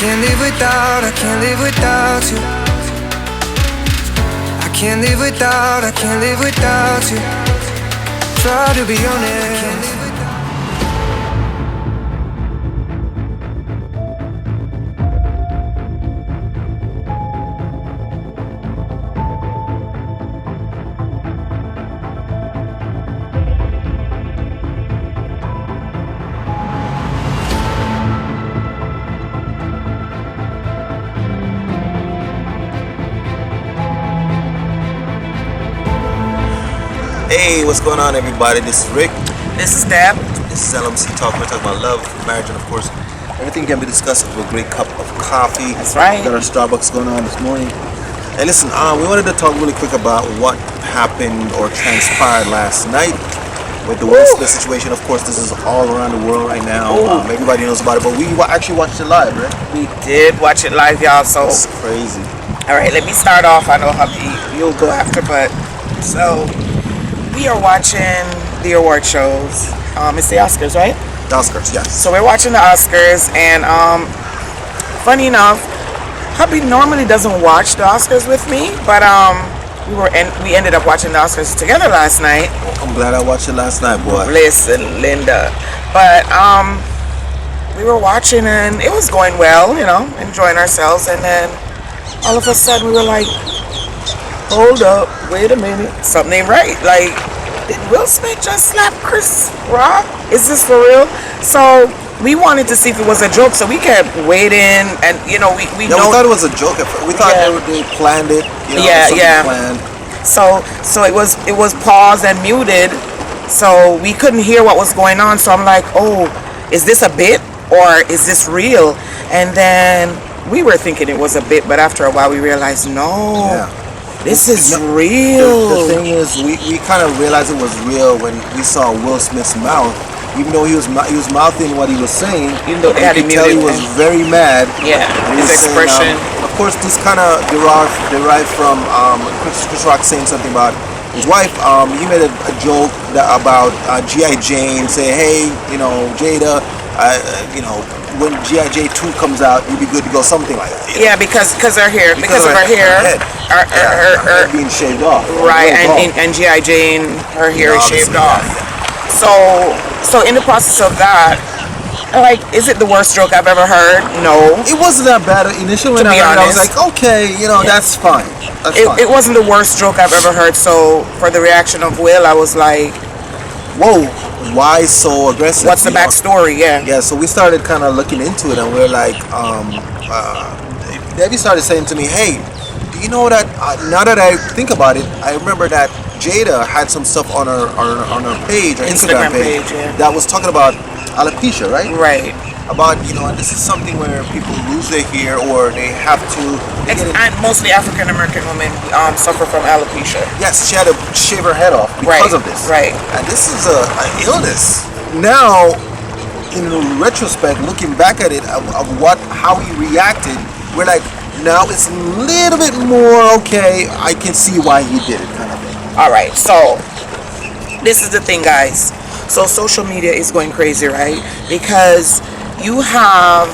can't live without, I can't live without you. I can't live without, I can't live without you. Try to be honest. Hey, what's going on, everybody? This is Rick. This is Deb. This is LMC Talk. We're talking about love, marriage, and of course, everything can be discussed with a great cup of coffee. That's right. We got our Starbucks going on this morning. Hey, listen, we wanted to talk really quick about what happened or transpired last night with the Will Smith situation. Of course, this is all around the world right now. Everybody knows about it, but we actually watched it live, right? We did watch it live, y'all. So it's crazy. All right, let me start off. I know hubby, you'll go after, but so we are watching the award shows. It's the Oscars, right? The Oscars, yes. So we're watching the Oscars, and funny enough, hubby normally doesn't watch the Oscars with me, but we ended up watching the Oscars together last night. I'm glad I watched it last night, boy. Listen, Linda, but we were watching and it was going well, you know, enjoying ourselves, and then all of a sudden we were like, hold up, wait a minute, something ain't right. Like, did Will Smith just slap Chris Rock? Is this for real? So we wanted to see if it was a joke, so we kept waiting, and you know, we we thought it was a joke. We thought they planned it. You know, planned. So it was paused and muted, so we couldn't hear what was going on. So I'm like, oh, is this a bit or is this real? And then we were thinking it was a bit, but after a while we realized no. Yeah. This is real. The thing is, we kind of realized it was real when we saw Will Smith's mouth. Even though he was mouthing what he was saying, even though you could tell he was very mad. Yeah, his expression. Of course, this kind of derived from Chris Rock saying something about his wife. He made a joke about G.I. Jane, saying, "Hey, you know, Jada, you know, when G.I. Jane 2 comes out, you'd be good to go," something like that. Yeah, because her hair, because of her hair, her being shaved off. Right, and G.I. Jane, her hair is shaved off. So in the process of that, like, is it the worst joke I've ever heard? No. It wasn't that bad initially. When I heard it, I was like, okay, you know, that's fine. It wasn't the worst joke I've ever heard. So for the reaction of Will, I was like, whoa, why so aggressive? What's the backstory? Yeah, so we started kind of looking into it, and we're like, Debbie started saying to me, hey, do you know that, now that I think about it, I remember that Jada had some stuff on her page, or Instagram page, that was talking about alopecia, right? Right. About, you know, and this is something where people lose their hair, or they have to... And mostly African American women suffer from alopecia. Yes, she had to shave her head off because of this. Right. And this is an illness. Now, in retrospect, looking back at it, of how he reacted, we're like, now it's a little bit more okay. I can see why he did it, kind of thing. All right, so this is the thing, guys. So social media is going crazy, right? Because you have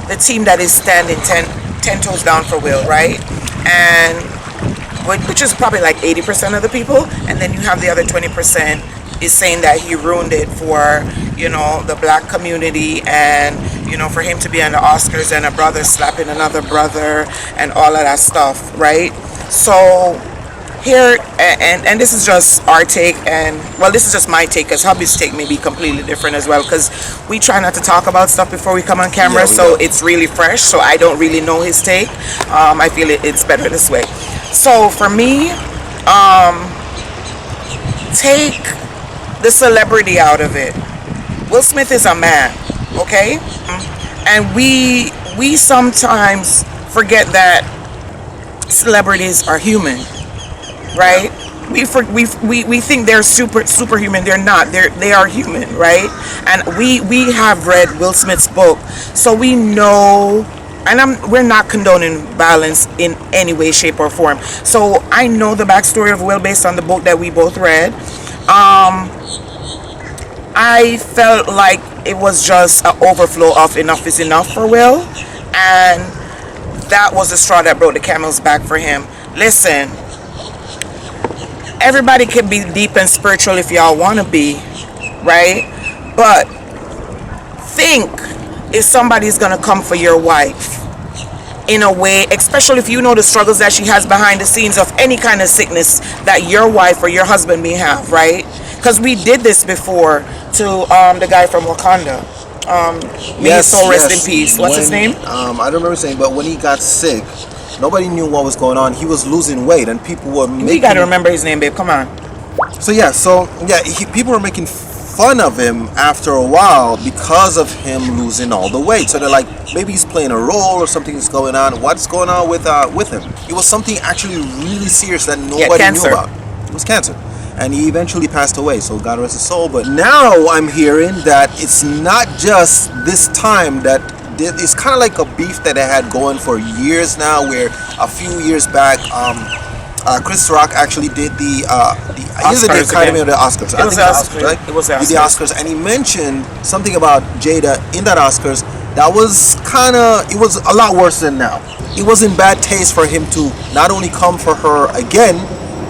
the team that is standing 10 toes down for Will, right? And which is probably like 80% of the people, and then you have the other 20% is saying that he ruined it for, you know, the black community, and, you know, for him to be on the Oscars and a brother slapping another brother and all of that stuff, right? So here, and this is just our take, and well, this is just my take, because hubby's take may be completely different as well, because we try not to talk about stuff before we come on camera, so it's really fresh, so I don't really know his take. I feel it's better this way. So for me, take the celebrity out of it. Will Smith is a man, okay? And we sometimes forget that celebrities are human, right? We think they're superhuman. They're not. They are human, right? And we have read Will Smith's book, so we know. And we're not condoning violence in any way, shape, or form. So I know the backstory of Will based on the book that we both read. I felt like it was just an overflow of enough is enough for Will, And that was the straw that broke the camel's back for him. Listen, everybody can be deep and spiritual if y'all want to be, right? But think if somebody's gonna come for your wife in a way, especially if you know the struggles that she has behind the scenes of any kind of sickness that your wife or your husband may have, right? Because we did this before to the guy from Wakanda. May his soul rest in peace. What's his name? I don't remember saying, but when he got sick, nobody knew what was going on. He was losing weight, and people were making. You gotta remember his name, babe. Come on. People were making fun of him after a while because of him losing all the weight. So they're like, maybe he's playing a role or something's going on. What's going on with him? It was something actually really serious that nobody knew about. It was cancer. And he eventually passed away, so God rest his soul. But now I'm hearing that it's not just this time that it's kind of like a beef that they had going for years now, where a few years back, Chris Rock actually did the Academy of the Oscars. It was the Oscars, right? It was the Oscars. The Oscars, and he mentioned something about Jada in that Oscars that was it was a lot worse than now. It was in bad taste for him to not only come for her again,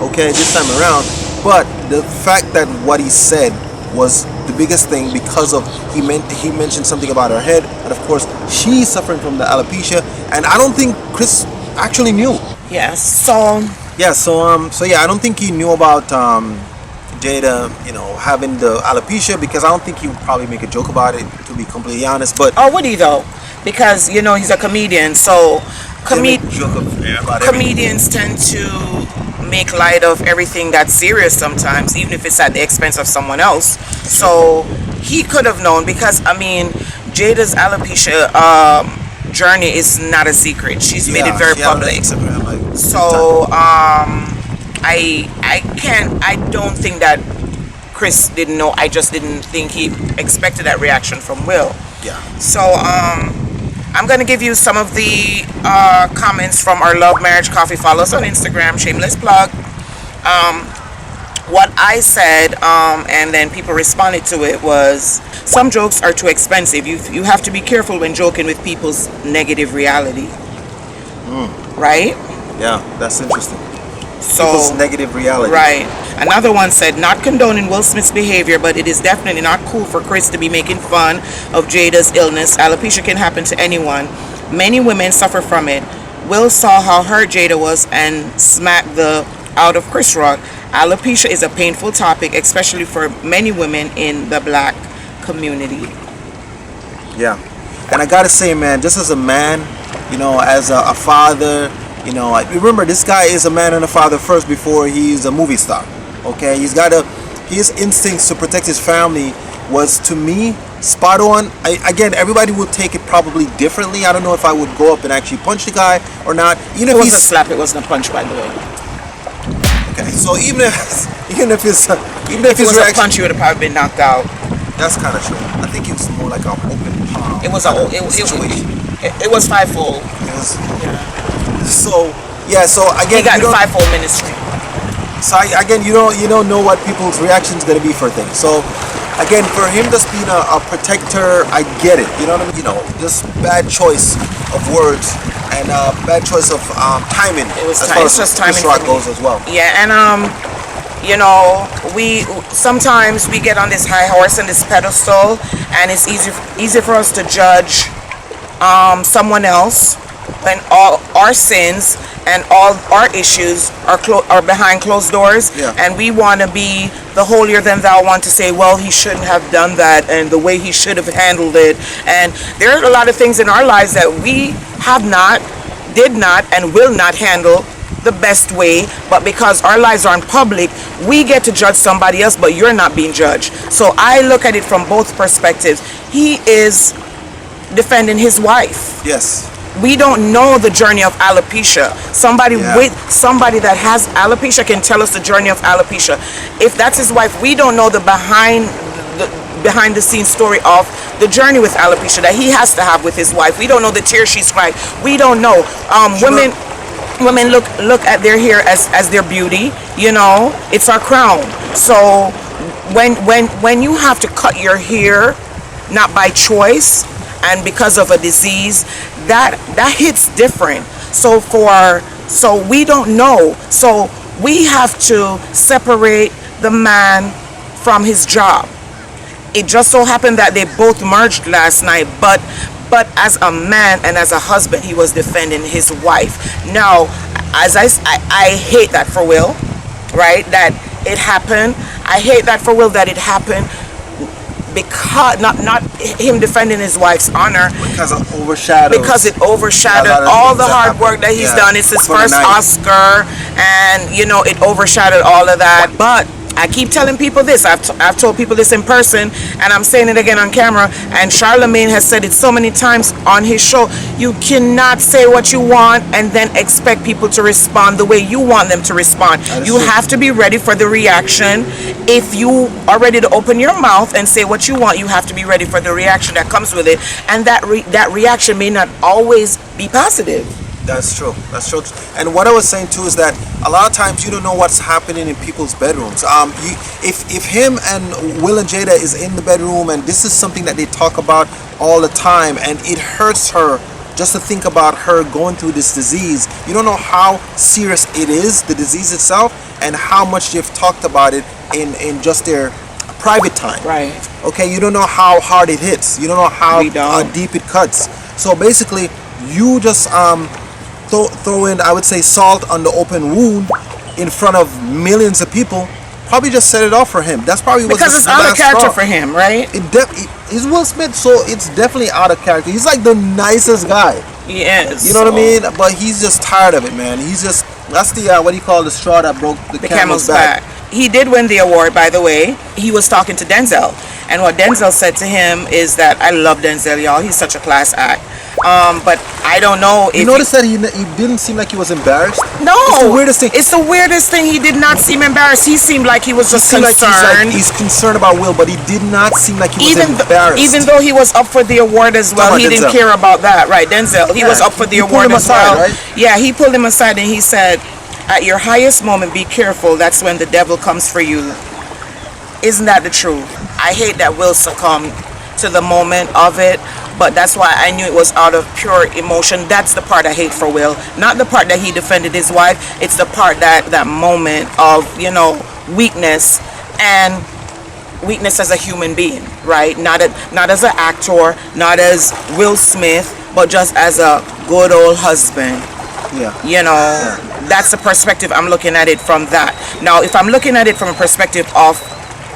okay, this time around, but the fact that what he said was the biggest thing because of he mentioned something about her head, and of course she's suffering from the alopecia, and I don't think Chris actually knew. Yes. So I don't think he knew about Jada, having the alopecia, because I don't think he would probably make a joke about it, to be completely honest. But would he though? Because he's a comedian, so comedians tend to make light of everything that's serious sometimes, even if it's at the expense of someone else. So he could have known, because Jada's alopecia journey is not a secret. She's made it very public. So I don't think that Chris didn't know. I just didn't think he expected that reaction from Will. Yeah. So I'm gonna give you some of the comments from our Love Marriage Coffee. Follow us on Instagram, shameless plug. What I said, and then people responded to it, was some jokes are too expensive. You have to be careful when joking with people's negative reality. Right? Yeah, that's interesting. So, people's negative reality. Right. Another one said, not condoning Will Smith's behavior, but it is definitely not cool for Chris to be making fun of Jada's illness. Alopecia can happen to anyone. Many women suffer from it. Will saw how hurt Jada was and smacked the out of Chris Rock. Alopecia is a painful topic, especially for many women in the black community. Yeah. And I gotta say, man, just as a man, as a father, remember, this guy is a man and a father first before he's a movie star. Okay, his instincts to protect his family was, to me, spot on. Again, everybody would take it probably differently. I don't know if I would go up and actually punch the guy or not. It was a slap. It wasn't a punch, by the way. Okay, so even if his reaction, a punch, you would have probably been knocked out. That's kind of true. I think it was more like an open palm. It was it was fivefold. So again, he got the fivefold ministry. So again, you don't know what people's reaction is going to be for things. So again, for him just being a protector, I get it. You know what I mean? Just bad choice of words and bad choice of timing. It was just timing goes as well. Yeah, and we sometimes we get on this high horse and this pedestal, and it's easy for us to judge someone else when all our sins and all our issues are behind closed doors. Yeah. And we want to be the holier than thou one to say, well, he shouldn't have done that, and the way he should have handled it. And there are a lot of things in our lives that we have not, did not, and will not handle the best way, but because our lives are in public, we get to judge somebody else, but you're not being judged. So I look at it from both perspectives. He is defending his wife. Yes. We don't know the journey of alopecia. Somebody that has alopecia can tell us the journey of alopecia. If that's his wife, we don't know the behind the scenes story of the journey with alopecia that he has to have with his wife. We don't know the tears she's cried. We don't know. Women look at their hair as their beauty. It's our crown. So when you have to cut your hair, not by choice, and because of a disease, that hits different. So we don't know. So we have to separate the man from his job. It just so happened that they both merged last night, but as a man and as a husband, he was defending his wife. Now, as I hate that for Will, right? That it happened. I hate that for Will that it happened, because not him defending his wife's honor, because it overshadowed all the hard work that he's done. It's his first Oscar, and it overshadowed all of that. But I keep telling people this. I've told people this in person, and I'm saying it again on camera. And Charlemagne has said it so many times on his show. You cannot say what you want and then expect people to respond the way you want them to respond. You have to be ready for the reaction. If you are ready to open your mouth and say what you want, you have to be ready for the reaction that comes with it. And that reaction may not always be positive. That's true. And what I was saying too is that a lot of times you don't know what's happening in people's bedrooms. If him and Will and Jada is in the bedroom and this is something that they talk about all the time, and it hurts her just to think about her going through this disease, you don't know how serious it is, the disease itself, and how much they've talked about it in just their private time. Right. Okay, you don't know how hard it hits. You don't know how deep it cuts. So basically, you just throw in, I would say, salt on the open wound in front of millions of people. Probably just set it off for him. That's probably because it's out of character for him, right? He's Will Smith, so it's definitely out of character. He's like the nicest guy. Yes. You know what I mean? But he's just tired of it, man. That's the what do you call the straw that broke the camel's back. He did win the award, by the way. He was talking to Denzel, and what Denzel said to him is that, I love Denzel, y'all. He's such a class act. But I don't know if... You notice that he didn't seem like he was embarrassed? No! It's the weirdest thing. It's the weirdest thing. He did not seem embarrassed. He seemed like he was just concerned. He's concerned about Will, but he did not seem like he was embarrassed. Even though he was up for the award as well, he didn't care about that. Right, Denzel. He was up for the award as well. Right? Yeah, he pulled him aside and he said, at your highest moment, be careful. That's when the devil comes for you. Isn't that the truth? I hate that Will succumbed to the moment of it, but that's why I knew it was out of pure emotion. That's the part I hate for Will, not the part that he defended his wife. It's the part that moment of weakness, and weakness as a human being, right? Not as an actor, not as Will Smith, but just as a good old husband. Yeah. That's the perspective I'm looking at it from that. Now, if I'm looking at it from a perspective of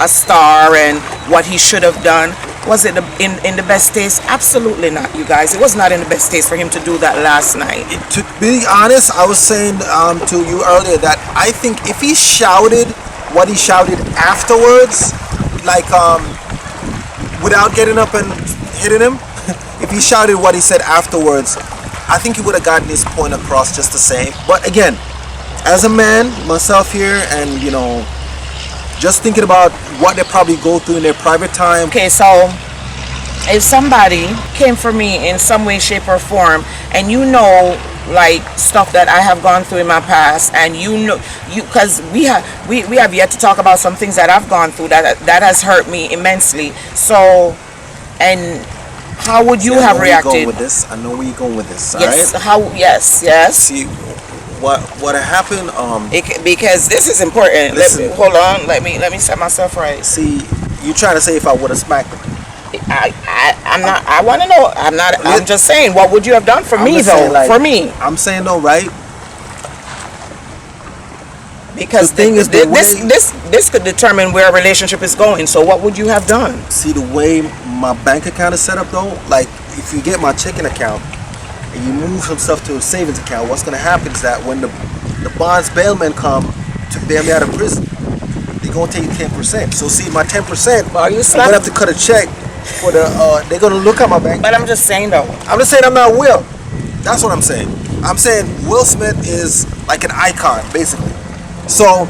a star and what he should have done, was it in the best taste? Absolutely not, you guys. It was not in the best taste for him to do that last night. To be honest, I was saying to you earlier that I think if he shouted what he shouted afterwards, like without getting up and hitting him, if he shouted what he said afterwards, I think he would have gotten his point across just the same. But again, as a man, myself here, and just thinking about what they probably go through in their private time. Okay, so if somebody came for me in some way, shape, or form, and like stuff that I have gone through in my past, and because we have yet to talk about some things that I've gone through that has hurt me immensely. So, and how would you have reacted? I know where you're going with this. Yes. Right? Yes. See, what happened? Because this is important. Hold on. Let me set myself right. See, you trying to say if I would have smacked him? I'm not. I want to know. I'm not. I'm just saying. What would you have done for me, though? For me. I'm saying though, right? Because the thing is, this could determine where a relationship is going. So what would you have done? See, the way my bank account is set up though, like if you get my checking account and you move some stuff to a savings account, what's going to happen is that when the bonds bailmen come to bail me out of prison, they're going to take 10%. So see, my 10%, I'm going to have to cut a check for they're going to look at my bank. But I'm just saying though. I'm just saying I'm not Will. That's what I'm saying. I'm saying Will Smith is like an icon, basically. So,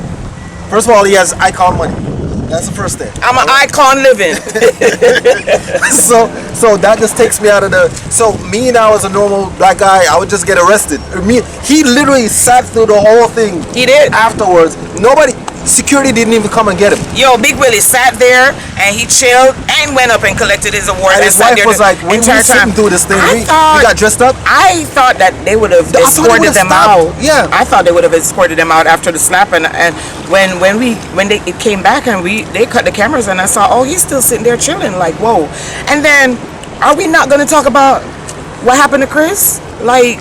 first of all, he has icon money. That's the first thing. I'm an icon living. So that just takes me out of the. So me now as a normal black guy, I would just get arrested. He literally sat through the whole thing. He did afterwards. Nobody. security didn't even come and get him. Yo, Big Willie sat there and he chilled and went up and collected his award. And his sat wife there was the like, "When we entire sitting time. through this thing, I we thought- got dressed up." I thought that they would have I thought they escorted would've them stopped. out. Yeah. I thought they would have escorted them out after the slap, and when it came back and they cut the cameras and I saw, oh, he's still sitting there chilling, like, whoa. And then, are we not going to talk about what happened to Chris? Like,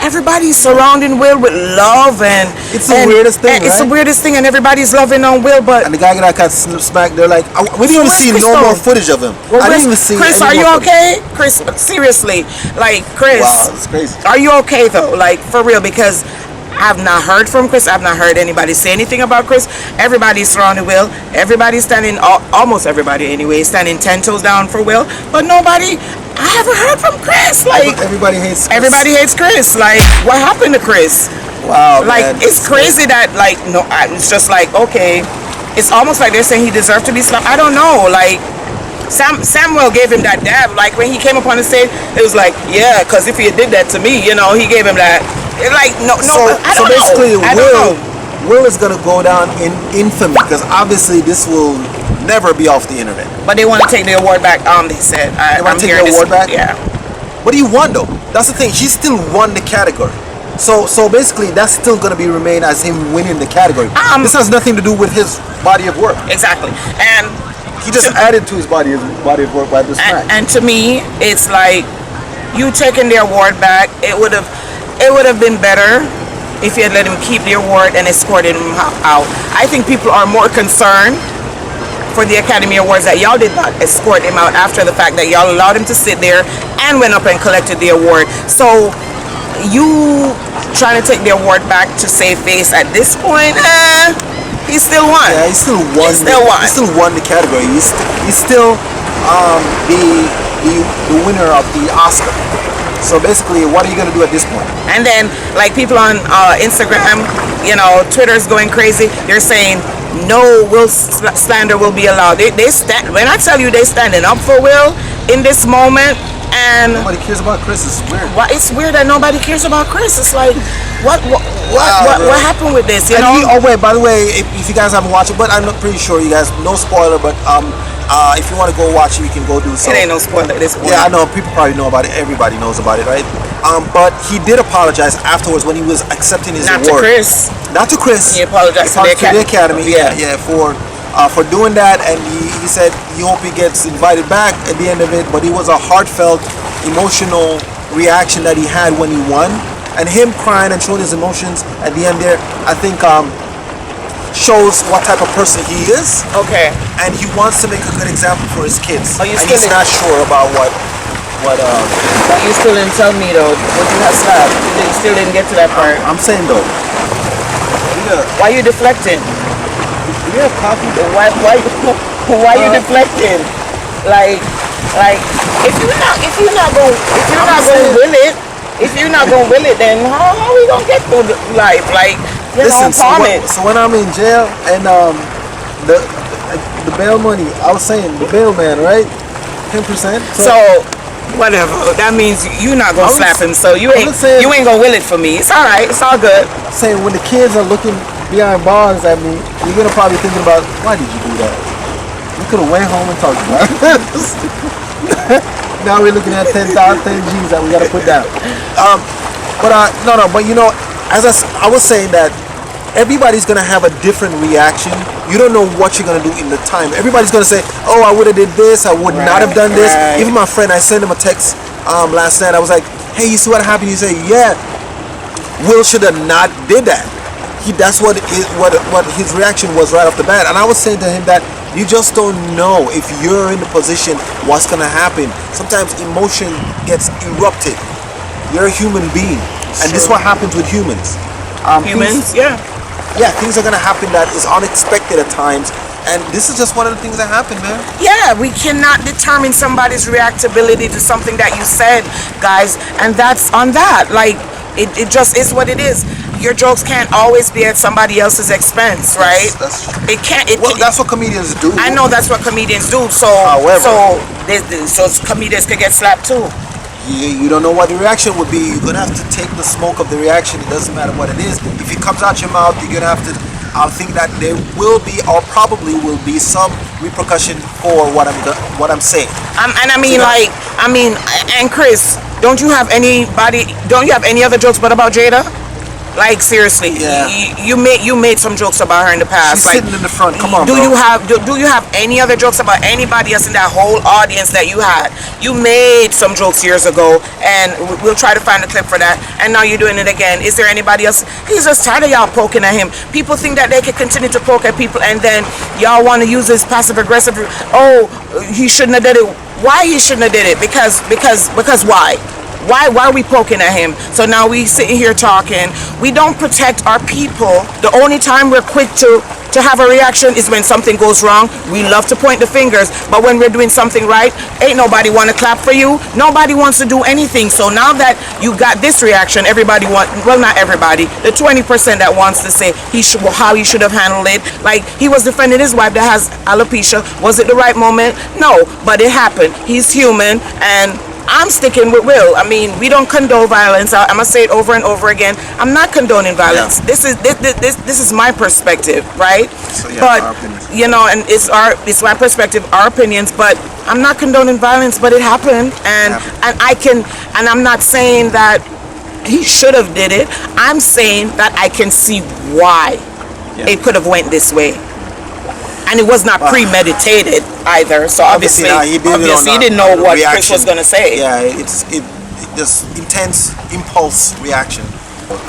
everybody's surrounding Will with love and It's the weirdest thing, It's the right? weirdest thing, and everybody's loving on Will, but And the guy that got smacked, they're like, "We didn't even Where's see Chris no though? more footage of him. I didn't even see Chris, any are you more footage." okay? Chris, seriously, like, Chris, Wow, it's crazy. are you okay though? Like, for real, because I've not heard from Chris. I've not heard anybody say anything about Chris. Everybody's surrounding Will. Everybody's standing, almost everybody anyway, standing 10 toes down for Will. But nobody, I haven't heard from Chris. Like, Everybody hates Chris. everybody hates Chris. Like, what happened to Chris? Wow, Like, man, it's crazy that, like, no, it's just like, okay, it's almost like they're saying he deserved to be slapped. I don't know, like, Samuel gave him that dab. Like, when he came up on the stage, it was like, yeah, because if he did that to me, you know, he gave him that. Like, no, I So don't basically, know. I don't know. Will is gonna go down in infamy because obviously this will never be off the internet. But they want to take the award back. They said. They want I'm to take hearing the this- award back? Yeah. What do you want though? That's the thing. She still won the category. So basically, that's still gonna be remain as him winning the category. This has nothing to do with his body of work. Exactly. And He just added to his body of work by this smack. and to me, it's like you taking the award back. It would have been better if you had let him keep the award and escorted him out. I think people are more concerned for the Academy Awards that y'all did not escort him out after the fact, that y'all allowed him to sit there and went up and collected the award. So you trying to take the award back to save face at this point? He still won. Yeah, he still won. He still won the category. He's still the winner of the Oscar. So basically, what are you gonna do at this point? And then, like, people on Instagram, you know, Twitter's going crazy. They're saying no Will slander will be allowed. They stand. When I tell you, they standing up for Will in this moment. And Nobody cares about Chris. It's weird. it's weird that nobody cares about Chris. It's like, what happened with this? You And know? oh wait, by the way, if you guys haven't watched it, but I'm not pretty sure you guys, no spoiler, but if you want to go watch it, you can go do so. It ain't no spoiler. This one. Yeah, I know people probably know about it. Everybody knows about it, right? But he did apologize afterwards when he was accepting his Not award. to Chris. Not to Chris. He apologized to the Academy. Yeah, for doing that, and he said he hope he gets invited back at the end of it. But it was a heartfelt, emotional reaction that he had when he won, and him crying and showing his emotions at the end there, I think shows what type of person he is, Okay. and he wants to make a good example for his kids. Oh, you and still he's in- not sure about what. But you still didn't tell me though. What you have slapped? You still didn't get to that part. I'm saying though. Why you deflecting? Do you have coffee? Why you deflecting? Like if you're not gonna will it, then how are we gonna get through life? Like, you Listen, know, Thomas. so when I'm in jail and the bail money, I was saying the bail man, right? 10%. So whatever. That means you're not gonna slap him. So you ain't gonna will it for me. It's all right. It's all good. I'm saying when the kids are looking behind bars at me, you're gonna probably thinking about, why did you do that? You could have went home and talked about it. Now we're looking at 10 G's that we gotta put down. But you know, as I was saying that everybody's gonna have a different reaction. You don't know what you're gonna do in the time. Everybody's gonna say, "Oh, I would have did this. I would not have done this." Right. Even my friend, I sent him a text last night. I was like, "Hey, you see what happened?" He said, "Yeah, Will should have not did that." That's what his reaction was right off the bat. And I was saying to him that you just don't know if you're in the position what's gonna happen. Sometimes emotion gets erupted. You're a human being, and this is what happens with humans. Humans, yeah. Yeah, things are gonna happen that is unexpected at times, and this is just one of the things that happen, man. Yeah, we cannot determine somebody's reactability to something that you said, guys, and that's on that. Like, it just is what it is. Your jokes can't always be at somebody else's expense, right? That's true. It can't. That's what comedians do. I know that's what comedians do. So, However, so comedians could get slapped too. you don't know what the reaction would be. You're gonna have to take the smoke of the reaction. It doesn't matter what it is. If it comes out your mouth, you're gonna have to I think that there will be, or probably will be, some repercussion for what I'm saying. And I mean, So like, I mean, and Chris, don't you have anybody? Don't you have any other jokes but about Jada? Like, seriously, Yeah. you made some jokes about her in the past. She's Like, sitting in the front. Come on, do bro. you have any other jokes about anybody else in that whole audience that you had? You made some jokes years ago, and we'll try to find a clip for that. And now you're doing it again. Is there anybody else? He's just tired of y'all poking at him. People think that they can continue to poke at people, and then y'all want to use this passive aggressive. Oh, he shouldn't have did it. Why he shouldn't have did it? Because why? Why are we poking at him? So now we sitting here talking. We don't protect our people. The only time we're quick to have a reaction is when something goes wrong. We love to point the fingers, but when we're doing something right, ain't nobody want to clap for you. Nobody wants to do anything. So now that you got this reaction, everybody well, not everybody, the 20% that wants to say how he should have handled it. Like, he was defending his wife that has alopecia. Was it the right moment? No, but it happened. He's human, and I'm sticking with Will. I mean, we don't condone violence. I'm gonna say it over and over again. I'm not condoning violence. Yeah. This is my perspective, right? So, yeah, but our opinions. you know, and it's my perspective, our opinions. But I'm not condoning violence. But it happened, and I'm not saying that he should have did it. I'm saying that I can see why it could have went this way. And it was not premeditated either. So obviously he didn't know what Chris was going to say. Yeah, it's just intense impulse reaction.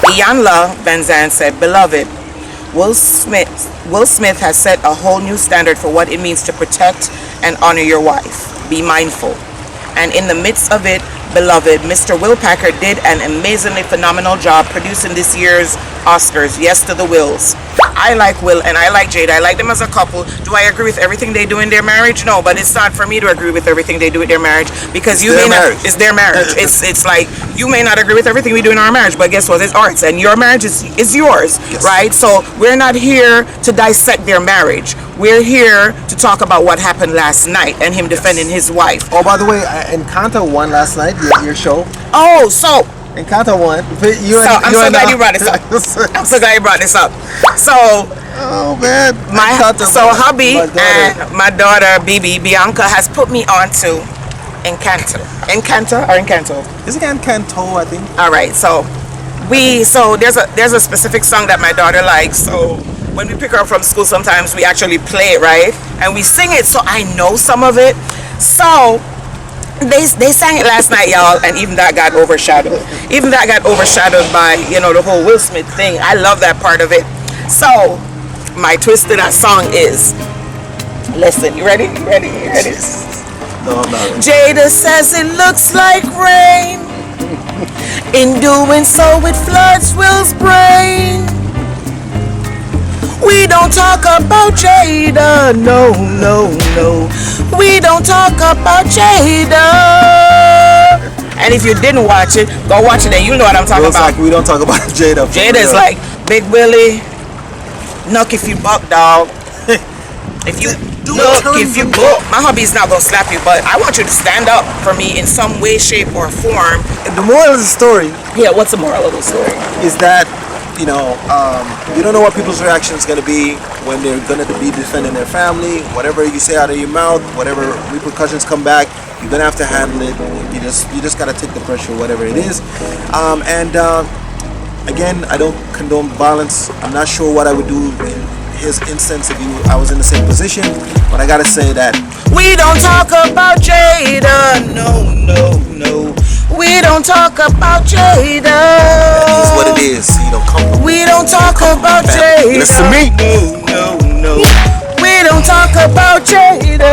Iyanla Benzan said, "Beloved, Will Smith has set a whole new standard for what it means to protect and honor your wife. Be mindful. And in the midst of it, beloved, Mr. Will Packer did an amazingly phenomenal job producing this year's Oscars. Yes to the Wills. I like Will and I like Jada. I like them as a couple. Do I agree with everything they do in their marriage? No, but it's not for me to agree with everything they do in their marriage, because it's their marriage. It's like, you may not agree with everything we do in our marriage, but guess what? It's ours, and your marriage is yours, right? So we're not here to dissect their marriage. We're here to talk about what happened last night and him defending his wife. Oh, by the way, Encanto won last night. Your show. Oh, so Encanto won. I'm so glad you brought this up. I'm so glad you brought this up. So, oh man, hubby and my daughter Bianca has put me on to Encanto. Is it Encanto? I think. All right, so there's a specific song that my daughter likes. So when we pick her up from school, sometimes we actually play it, right? And we sing it, so I know some of it. So they sang it last night, y'all, and even that got overshadowed. Even that got overshadowed by, you know, the whole Will Smith thing. I love that part of it. So my twist to that song is, listen, you ready? You ready? No, I'm not. Jada says it looks like rain. In doing so, it floods Will's brain. We don't talk about Jada, no. We don't talk about Jada. And if you didn't watch it, go watch it and you know what I'm talking about. Like, we don't talk about Jada. Jada's like, Big Willie, knock if you buck, dog. If you buck. My hubby's not gonna slap you, but I want you to stand up for me in some way, shape, or form. The moral of the story, Yeah, what's the moral of the story? is that, you know, you don't know what people's reaction is going to be when they're going to be defending their family. Whatever you say out of your mouth, whatever repercussions come back, you're going to have to handle it. You just got to take the pressure, whatever it is. Again, I don't condone violence. I'm not sure what I would do in his instance if I was in the same position, but I got to say that we don't talk about Jada, no. We don't talk about Jada. that is what it is. You know, come. We don't talk about Jada. Listen to me. No. We don't talk about Jada.